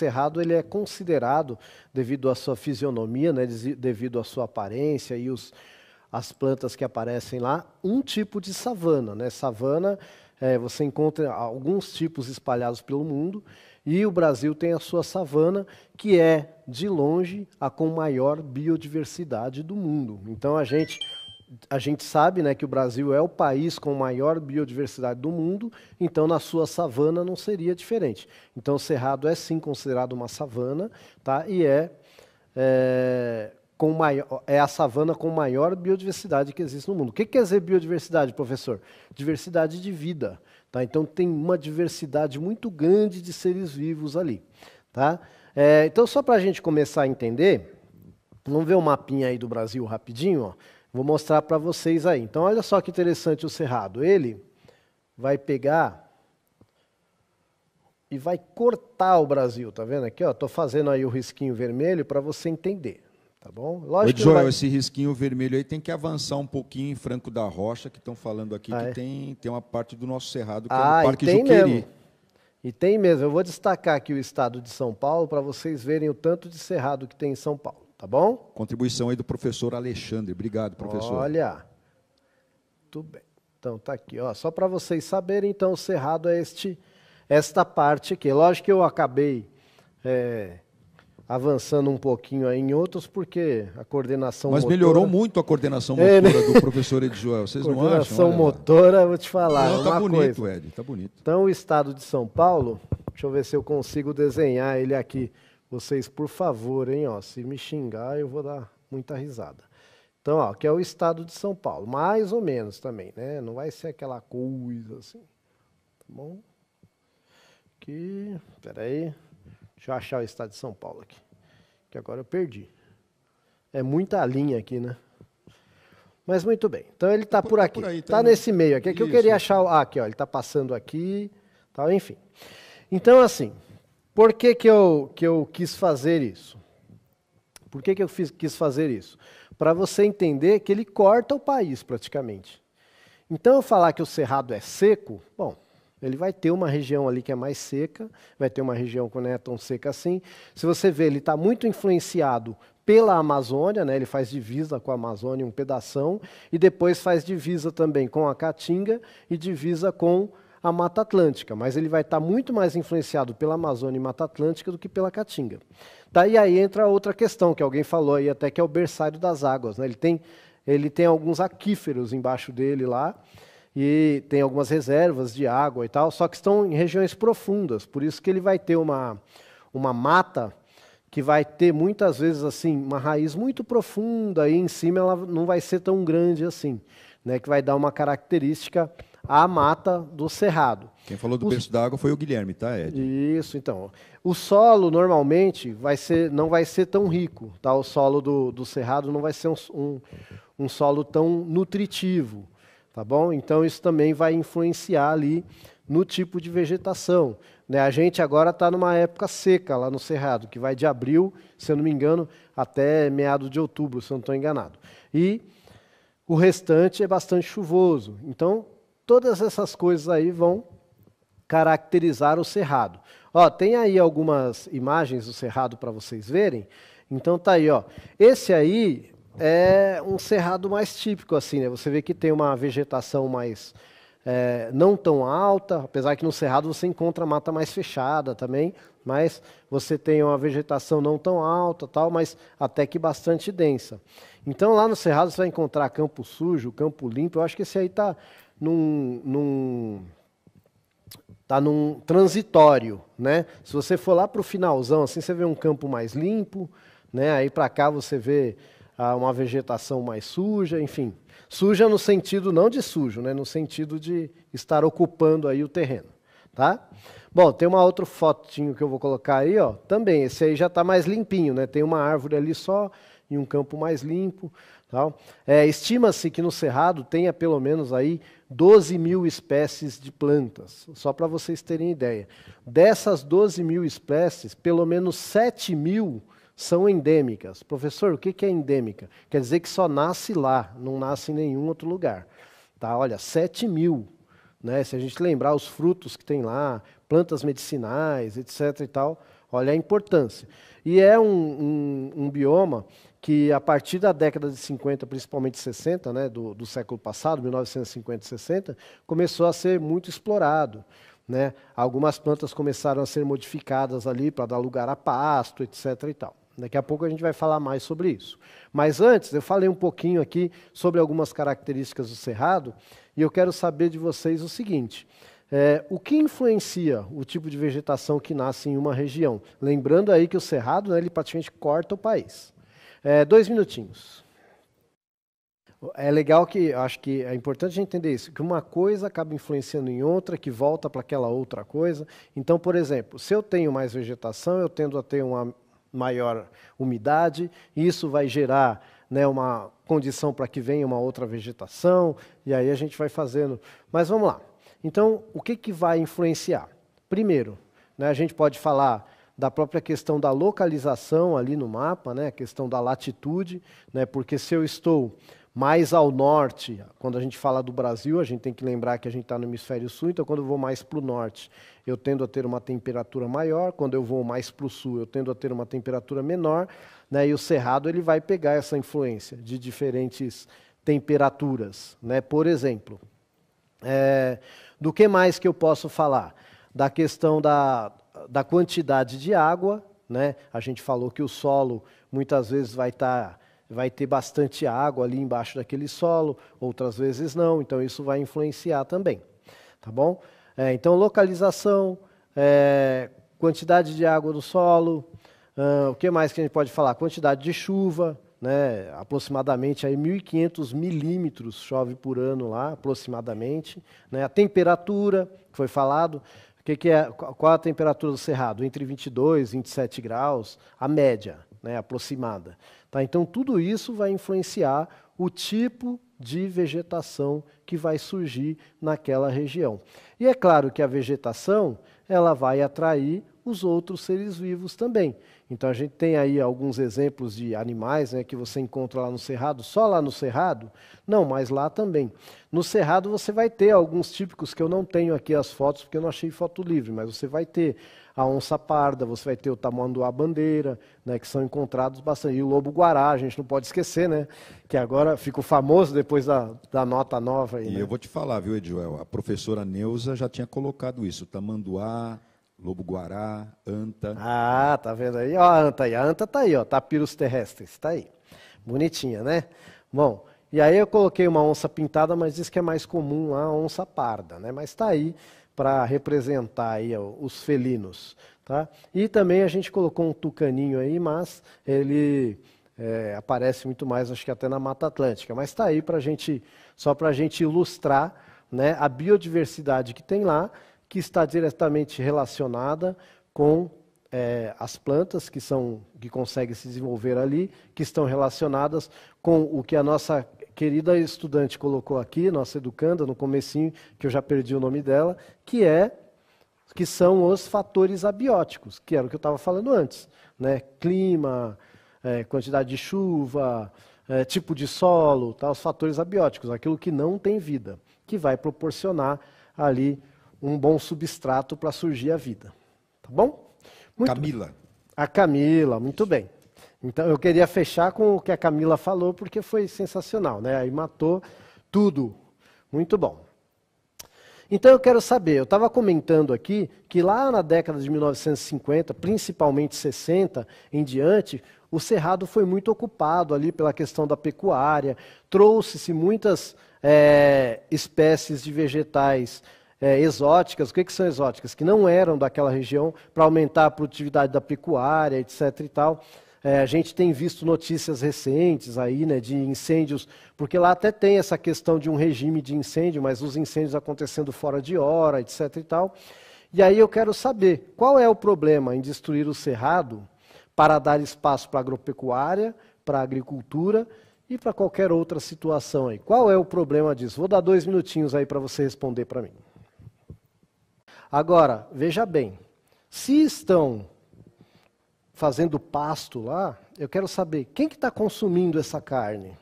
cerrado ele é considerado, devido à sua fisionomia, né, devido à sua aparência e as plantas que aparecem lá, um tipo de savana, né? Savana, você encontra alguns tipos espalhados pelo mundo, e o Brasil tem a sua savana, que é, de longe, a com maior biodiversidade do mundo. Então a gente sabe, né, que o Brasil é o país com maior biodiversidade do mundo, então na sua savana não seria diferente. Então o Cerrado é sim considerado uma savana, tá? E é a savana com maior biodiversidade que existe no mundo. O que quer dizer biodiversidade, professor? Diversidade de vida. Tá? Então tem uma diversidade muito grande de seres vivos ali. Tá? Então só para a gente começar a entender, vamos ver o mapinha aí do Brasil rapidinho, ó. Vou mostrar para vocês aí. Então olha só que interessante o Cerrado. Ele vai pegar e vai cortar o Brasil, tá vendo aqui? Estou fazendo aí o risquinho vermelho para você entender. Tá bom? Lógico que Joel, esse risquinho vermelho aí tem que avançar um pouquinho em Franco da Rocha, que estão falando aqui que tem uma parte do nosso cerrado que é do Parque Juqueri. Mesmo. E tem mesmo. Eu vou destacar aqui o estado de São Paulo para vocês verem o tanto de cerrado que tem em São Paulo, tá bom? Contribuição aí do professor Alexandre. Obrigado, professor. Olha, tudo bem. Então tá aqui, ó. Só para vocês saberem, então o cerrado é esta parte aqui. Lógico que eu acabei avançando um pouquinho aí em outros, porque a coordenação motora... Mas melhorou muito a coordenação motora do professor Edjoel, vocês não acham? Coordenação motora, vou te falar, não, tá bonito, coisa. Ed, tá bonito. Então, o estado de São Paulo, deixa eu ver se eu consigo desenhar ele aqui. Vocês, por favor, hein, ó, se me xingar, eu vou dar muita risada. Então, ó, que é o estado de São Paulo, mais ou menos também, né? Não vai ser aquela coisa assim, tá bom? Aqui, peraí. Deixa eu achar o estado de São Paulo aqui, que agora eu perdi. É muita linha aqui, né? Mas muito bem. Então ele está por aqui. Está nesse meio aqui. Que eu queria achar. Aqui, ó. Ele está passando aqui, tal, enfim. Então, assim, por que eu quis fazer isso? Por que eu quis fazer isso? Para você entender que ele corta o país praticamente. Então, eu falar que o Cerrado é seco, bom. Ele vai ter uma região ali que é mais seca, vai ter uma região que não é tão seca assim. Se você ver, ele está muito influenciado pela Amazônia, né? Ele faz divisa com a Amazônia, um pedação, e depois faz divisa também com a Caatinga e divisa com a Mata Atlântica. Mas ele vai estar muito mais influenciado pela Amazônia e Mata Atlântica do que pela Caatinga. Daí aí entra outra questão, que alguém falou aí até, que é o berçário das águas, né? Ele tem alguns aquíferos embaixo dele lá, e tem algumas reservas de água e tal, só que estão em regiões profundas, por isso que ele vai ter uma mata que vai ter muitas vezes assim uma raiz muito profunda, e em cima ela não vai ser tão grande assim, né, que vai dar uma característica à mata do Cerrado. Quem falou do berço da água foi o Guilherme, tá, Ed? Isso, então. O solo normalmente não vai ser tão rico, tá? O solo do Cerrado não vai ser um solo tão nutritivo. Tá bom? Então isso também vai influenciar ali no tipo de vegetação, né? A gente agora está numa época seca lá no Cerrado, que vai de abril, se eu não me engano, até meados de outubro, se eu não estou enganado. E o restante é bastante chuvoso. Então, todas essas coisas aí vão caracterizar o Cerrado. Ó, tem aí algumas imagens do Cerrado para vocês verem. Então tá aí, ó. Esse aí é um cerrado mais típico, assim, né? Você vê que tem uma vegetação mais não tão alta, apesar que no cerrado você encontra mata mais fechada também, mas você tem uma vegetação não tão alta, tal, mas até que bastante densa. Então lá no cerrado você vai encontrar campo sujo, campo limpo. Eu acho que esse aí está num transitório, né? Se você for lá para o finalzão, assim, você vê um campo mais limpo, né? Aí para cá você vê uma vegetação mais suja, enfim. Suja no sentido não de sujo, né? No sentido de estar ocupando aí o terreno, tá? Bom, tem uma outra fotinho que eu vou colocar aí, ó. Também, esse aí já está mais limpinho, né? Tem uma árvore ali só e um campo mais limpo, tal. Estima-se que no Cerrado tenha pelo menos aí 12 mil espécies de plantas, só para vocês terem ideia. Dessas 12 mil espécies, pelo menos 7 mil são endêmicas. Professor, o que é endêmica? Quer dizer que só nasce lá, não nasce em nenhum outro lugar. Tá? Olha, 7 mil. Né? Se a gente lembrar os frutos que tem lá, plantas medicinais, etc. e tal. Olha a importância. E é um bioma que, a partir da década de 50, principalmente 60, né, do século passado, 1950 e 60, começou a ser muito explorado. Né? Algumas plantas começaram a ser modificadas ali para dar lugar a pasto, etc. e tal. Daqui a pouco a gente vai falar mais sobre isso. Mas antes, eu falei um pouquinho aqui sobre algumas características do cerrado, e eu quero saber de vocês o seguinte: o que influencia o tipo de vegetação que nasce em uma região? Lembrando aí que o cerrado, né, ele praticamente corta o país. 2 minutinhos. É legal que, acho que é importante a gente entender isso, que uma coisa acaba influenciando em outra, que volta para aquela outra coisa. Então, por exemplo, se eu tenho mais vegetação, eu tendo a ter uma maior umidade, e isso vai gerar, né, uma condição para que venha uma outra vegetação, e aí a gente vai fazendo. Mas vamos lá. Então, o que vai influenciar? Primeiro, né, a gente pode falar da própria questão da localização ali no mapa, né, a questão da latitude, né, porque se eu estou mais ao norte, quando a gente fala do Brasil, a gente tem que lembrar que a gente está no hemisfério sul, então quando eu vou mais para o norte, eu tendo a ter uma temperatura maior, quando eu vou mais para o sul, eu tendo a ter uma temperatura menor, né, e o cerrado ele vai pegar essa influência de diferentes temperaturas. Né? Por exemplo, do que mais que eu posso falar? Da questão da quantidade de água, né? A gente falou que o solo muitas vezes vai ter bastante água ali embaixo daquele solo, outras vezes não, então isso vai influenciar também, tá bom? Então localização, quantidade de água no solo, o que mais que a gente pode falar? Quantidade de chuva, né? Aproximadamente aí 1.500 milímetros chove por ano lá, aproximadamente, né? A temperatura, que foi falado, qual a temperatura do cerrado? Entre 22 e 27 graus, a média, né? Aproximada. Tá? Então, tudo isso vai influenciar o tipo de vegetação que vai surgir naquela região. E é claro que a vegetação ela vai atrair os outros seres vivos também. Então, a gente tem aí alguns exemplos de animais, né, que você encontra lá no Cerrado, só lá no Cerrado? Não, mas lá também. No Cerrado você vai ter alguns típicos que eu não tenho aqui as fotos, porque eu não achei foto livre, mas você vai ter a onça parda, você vai ter o tamanduá-bandeira, né, que são encontrados bastante. E o lobo-guará, a gente não pode esquecer, né, que agora ficou famoso depois da nota nova. Aí, e né? eu vou te falar, viu, Edjoel, a professora Neuza já tinha colocado isso, tamanduá, lobo-guará, anta. Ah, tá vendo aí? Ó, a anta aí. A anta tá aí, ó, tapiros terrestres, tá aí. Bonitinha, né? Bom, e aí eu coloquei uma onça pintada, mas diz que é mais comum lá a onça parda, né? Mas tá aí para representar aí, ó, os felinos, tá? E também a gente colocou um tucaninho aí, mas ele aparece muito mais, acho que até na Mata Atlântica. Mas tá aí só para a gente ilustrar, né, a biodiversidade que tem lá, que está diretamente relacionada com as plantas que conseguem se desenvolver ali, que estão relacionadas com o que a nossa querida estudante colocou aqui, nossa educanda, no comecinho, que eu já perdi o nome dela, que são os fatores abióticos, que era o que eu estava falando antes, né? Clima, quantidade de chuva, tipo de solo, tá? Os fatores abióticos, aquilo que não tem vida, que vai proporcionar ali um bom substrato para surgir a vida. Tá bom? Muito Camila. bem. A Camila, muito bem. Então eu queria fechar com o que a Camila falou, porque foi sensacional, né? Aí matou tudo. Muito bom. Então eu quero saber, eu estava comentando aqui que lá na década de 1950, principalmente 60 em diante, o Cerrado foi muito ocupado ali pela questão da pecuária, trouxe-se muitas espécies de vegetais exóticas. O que são exóticas? Que não eram daquela região, para aumentar a produtividade da pecuária, etc. e tal. A gente tem visto notícias recentes aí, né, de incêndios, porque lá até tem essa questão de um regime de incêndio, mas os incêndios acontecendo fora de hora, etc. e tal. E aí eu quero saber, qual é o problema em destruir o cerrado para dar espaço para a agropecuária, para a agricultura e para qualquer outra situação aí? Qual é o problema disso? Vou dar 2 minutinhos aí para você responder para mim. Agora, veja bem, se estão fazendo pasto lá, eu quero saber, quem que está consumindo essa carne?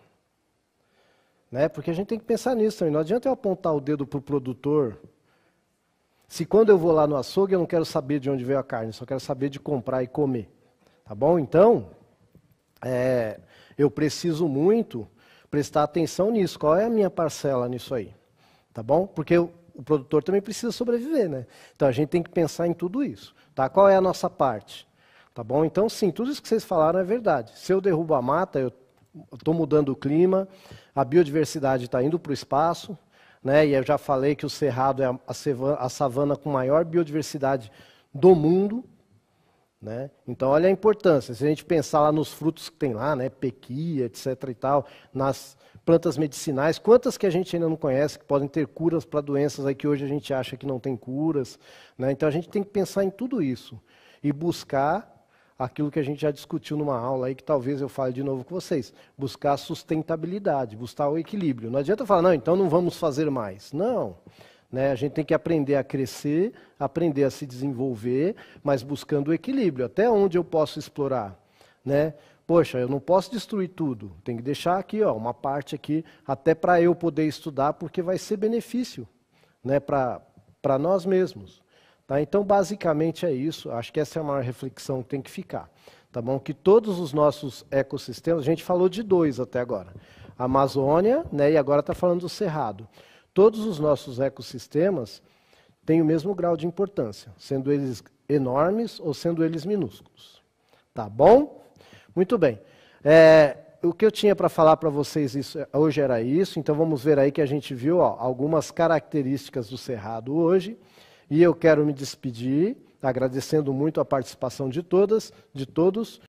Né? Porque a gente tem que pensar nisso também, não adianta eu apontar o dedo para o produtor, Se quando eu vou lá no açougue eu não quero saber de onde veio a carne, só quero saber de comprar e comer. Tá bom? Então, eu preciso muito prestar atenção nisso. Qual é a minha parcela nisso aí? Tá bom? Porque o produtor também precisa sobreviver, né? Então a gente tem que pensar em tudo isso. Tá? Qual é a nossa parte? Tá bom? Então, sim, tudo isso que vocês falaram é verdade. Se eu derrubo a mata, eu estou mudando o clima, a biodiversidade está indo para o espaço, né? E eu já falei que o Cerrado é a savana com maior biodiversidade do mundo. Né? Então, olha a importância. Se a gente pensar lá nos frutos que tem lá, né? Pequia, etc. e tal, nas plantas medicinais, quantas que a gente ainda não conhece, que podem ter curas para doenças aí que hoje a gente acha que não tem curas. Né? Então, a gente tem que pensar em tudo isso e buscar aquilo que a gente já discutiu numa aula aí, que talvez eu fale de novo com vocês, buscar a sustentabilidade, buscar o equilíbrio. Não adianta falar, não, então não vamos fazer mais. Não. Né? A gente tem que aprender a crescer, aprender a se desenvolver, mas buscando o equilíbrio. Até onde eu posso explorar? Né? Poxa, eu não posso destruir tudo. Tem que deixar aqui, ó, uma parte aqui, até para eu poder estudar, porque vai ser benefício, né, para nós mesmos. Tá? Então, basicamente é isso. Acho que essa é a maior reflexão que tem que ficar. Tá bom? Que todos os nossos ecossistemas, a gente falou de 2 até agora. A Amazônia, né, e agora está falando do Cerrado. Todos os nossos ecossistemas têm o mesmo grau de importância, sendo eles enormes ou sendo eles minúsculos. Tá bom? Muito bem. O que eu tinha para falar para vocês hoje era isso, então vamos ver aí que a gente viu, ó, algumas características do Cerrado hoje, e eu quero me despedir, agradecendo muito a participação de todas, de todos.